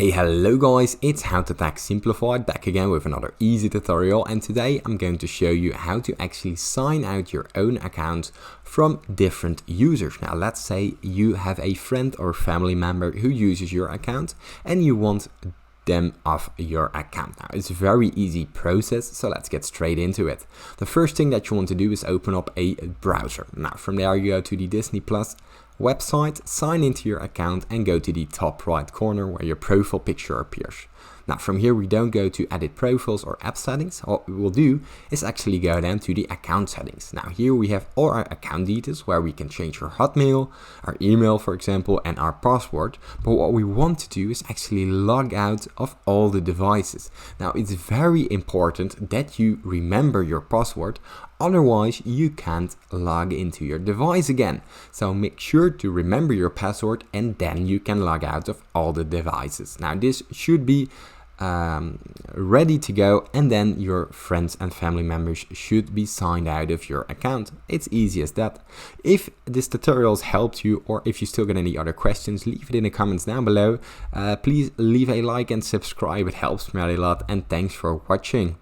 Hey, hello guys, it's How to Tech Simplified back again with another easy tutorial, and today I'm going to show you how to actually sign out your own account from different users. Now let's say you have a friend or family member who uses your account and you want them off your account. Now it's a very easy process, so let's get straight into it. The first thing that you want to do is open up a browser. Now from there you go to the Disney Plus website, sign into your account and go to the top right corner where your profile picture appears. Now from here we don't go to edit profiles or app settings. What we will do is actually go down to the account settings. Now here we have all our account details where we can change our Hotmail, our email for example, and our password. But what we want to do is actually log out of all the devices. Now it's very important that you remember your password, otherwise you can't log into your device again. So make sure to remember your password and then you can log out of all the devices. Now this should be ready to go, and then your friends and family members should be signed out of your account. It's easy as that. If this tutorial has helped you, or if you still got any other questions, leave it in the comments down below. Please leave a like and subscribe, it helps me a lot, and thanks for watching.